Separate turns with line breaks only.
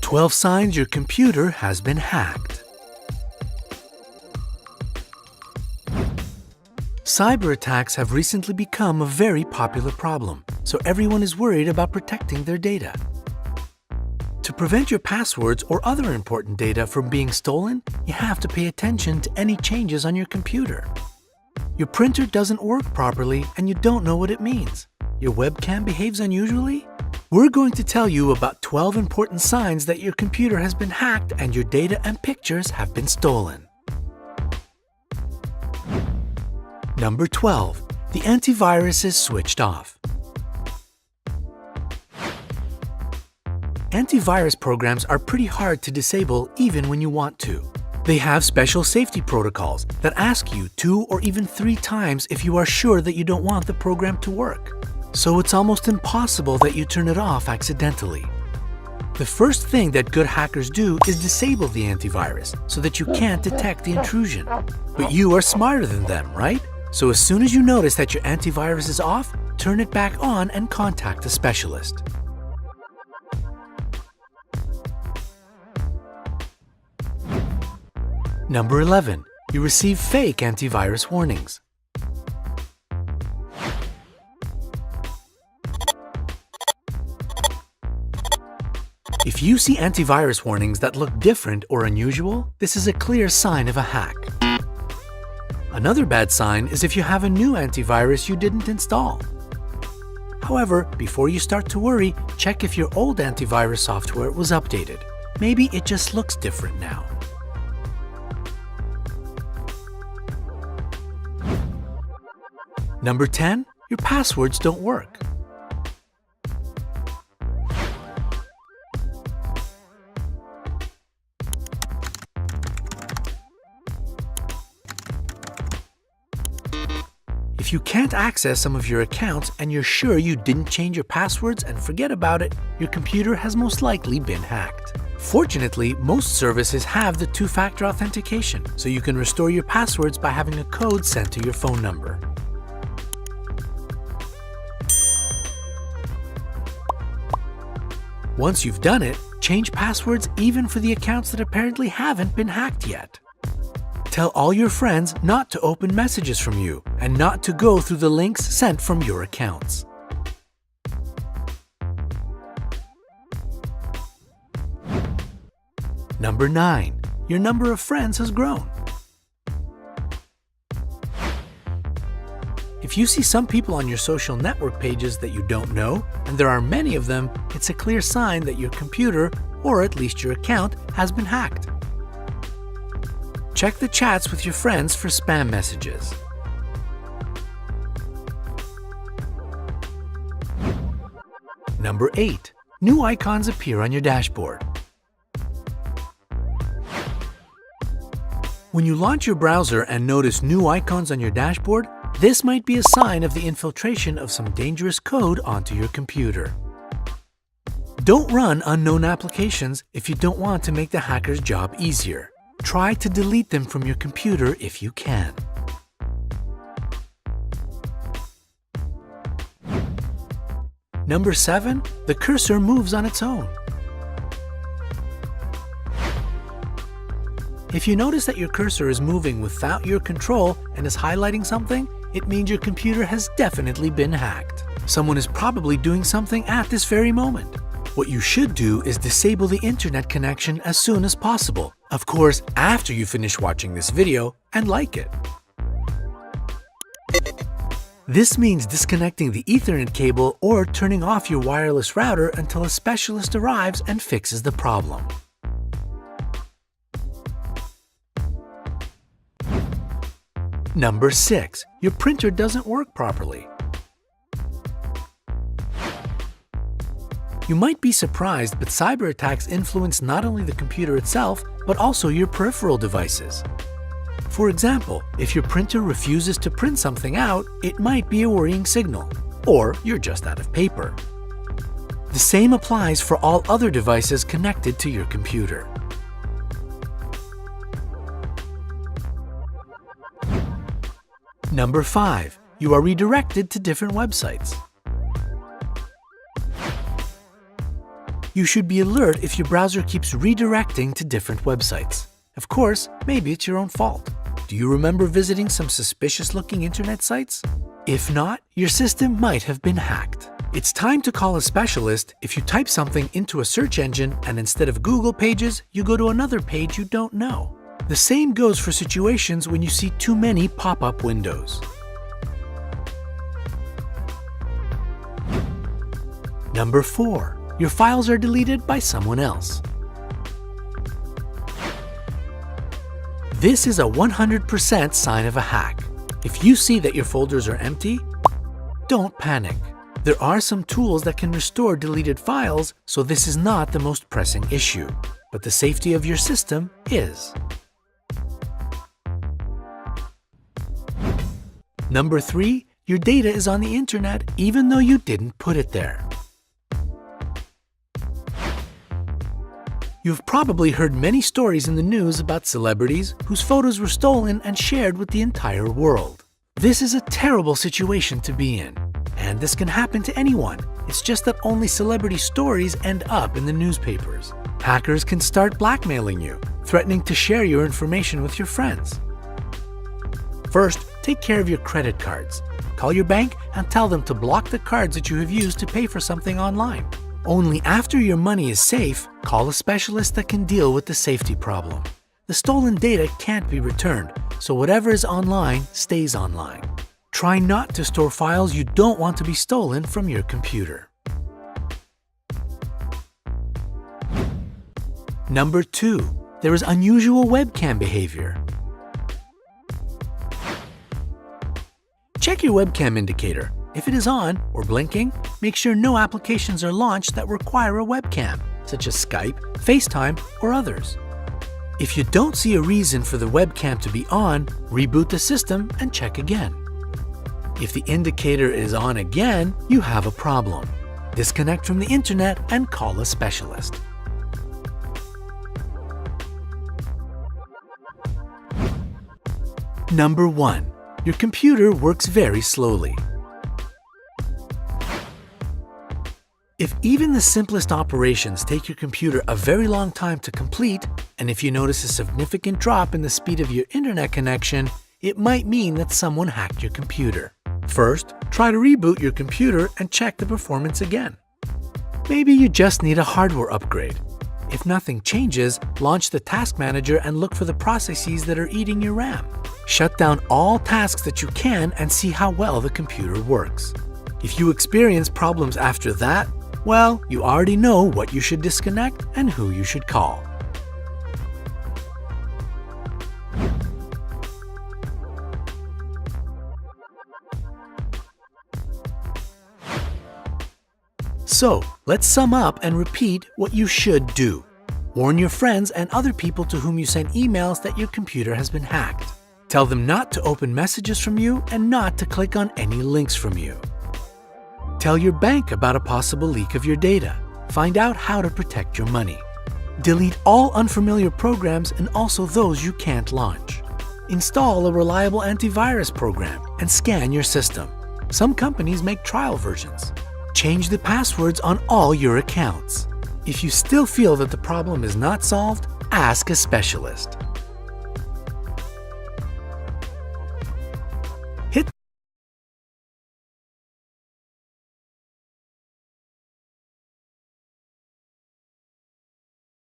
12 signs your computer has been hacked. Cyber attacks have recently become a very popular problem, so everyone is worried about protecting their data. To prevent your passwords or other important data from being stolen, you have to pay attention to any changes on your computer. Your printer doesn't work properly and you don't know what it means. Your webcam behaves unusually? We're going to tell you about 12 important signs that your computer has been hacked and your data and pictures have been stolen. Number 12. The antivirus is switched off. Antivirus programs are pretty hard to disable even when you want to. They have special safety protocols that ask you 2 or even 3 times if you are sure that you don't want the program to work. So it's almost impossible that you turn it off accidentally. The first thing that good hackers do is disable the antivirus so that you can't detect the intrusion. But you are smarter than them, right? So as soon as you notice that your antivirus is off, turn it back on and contact a specialist. Number 11. You receive fake antivirus warnings. If you see antivirus warnings that look different or unusual, this is a clear sign of a hack. Another bad sign is if you have a new antivirus you didn't install. However, before you start to worry, check if your old antivirus software was updated. Maybe it just looks different now. Number 10. Your passwords don't work. If you can't access some of your accounts and you're sure you didn't change your passwords and forget about it, your computer has most likely been hacked. Fortunately, most services have the 2-factor authentication, so you can restore your passwords by having a code sent to your phone number. Once you've done it, change passwords even for the accounts that apparently haven't been hacked yet. Tell all your friends not to open messages from you and not to go through the links sent from your accounts. Number 9. Your number of friends has grown. If you see some people on your social network pages that you don't know, and there are many of them, it's a clear sign that your computer, or at least your account, has been hacked. Check the chats with your friends for spam messages. Number 8. New icons appear on your dashboard. When you launch your browser and notice new icons on your dashboard, this might be a sign of the infiltration of some dangerous code onto your computer. Don't run unknown applications if you don't want to make the hacker's job easier. Try to delete them from your computer if you can. Number 7. The cursor moves on its own. If you notice that your cursor is moving without your control and is highlighting something, it means your computer has definitely been hacked. Someone is probably doing something at this very moment. What you should do is disable the internet connection as soon as possible. Of course, after you finish watching this video and like it. This means disconnecting the Ethernet cable or turning off your wireless router until a specialist arrives and fixes the problem. Number 6. Your printer doesn't work properly. You might be surprised, but cyber attacks influence not only the computer itself, but also your peripheral devices. For example, if your printer refuses to print something out, it might be a worrying signal, or you're just out of paper. The same applies for all other devices connected to your computer. Number 5. You are redirected to different websites. You should be alert if your browser keeps redirecting to different websites. Of course, maybe it's your own fault. Do you remember visiting some suspicious-looking internet sites? If not, your system might have been hacked. It's time to call a specialist if you type something into a search engine and instead of Google pages, you go to another page you don't know. The same goes for situations when you see too many pop-up windows. Number 4. Your files are deleted by someone else. This is a 100% sign of a hack. If you see that your folders are empty, don't panic. There are some tools that can restore deleted files, so this is not the most pressing issue. But the safety of your system is. Number 3. Your data is on the internet even though you didn't put it there. You've probably heard many stories in the news about celebrities whose photos were stolen and shared with the entire world. This is a terrible situation to be in, and this can happen to anyone. It's just that only celebrity stories end up in the newspapers. Hackers can start blackmailing you, threatening to share your information with your friends. First, take care of your credit cards. Call your bank and tell them to block the cards that you have used to pay for something online. Only after your money is safe, call a specialist that can deal with the safety problem. The stolen data can't be returned, so whatever is online stays online. Try not to store files you don't want to be stolen from your computer. Number 2. There is unusual webcam behavior. Check your webcam indicator. If it is on or blinking, make sure no applications are launched that require a webcam, such as Skype, FaceTime, or others. If you don't see a reason for the webcam to be on, reboot the system and check again. If the indicator is on again, you have a problem. Disconnect from the internet and call a specialist. Number 1. Your computer works very slowly. If even the simplest operations take your computer a very long time to complete, and if you notice a significant drop in the speed of your internet connection, it might mean that someone hacked your computer. First, try to reboot your computer and check the performance again. Maybe you just need a hardware upgrade. If nothing changes, launch the Task Manager and look for the processes that are eating your RAM. Shut down all tasks that you can and see how well the computer works. If you experience problems after that, well, you already know what you should disconnect and who you should call. So, let's sum up and repeat what you should do. Warn your friends and other people to whom you send emails that your computer has been hacked. Tell them not to open messages from you and not to click on any links from you. Tell your bank about a possible leak of your data. Find out how to protect your money. Delete all unfamiliar programs and also those you can't launch. Install a reliable antivirus program and scan your system. Some companies make trial versions. Change the passwords on all your accounts. If you still feel that the problem is not solved, ask a specialist.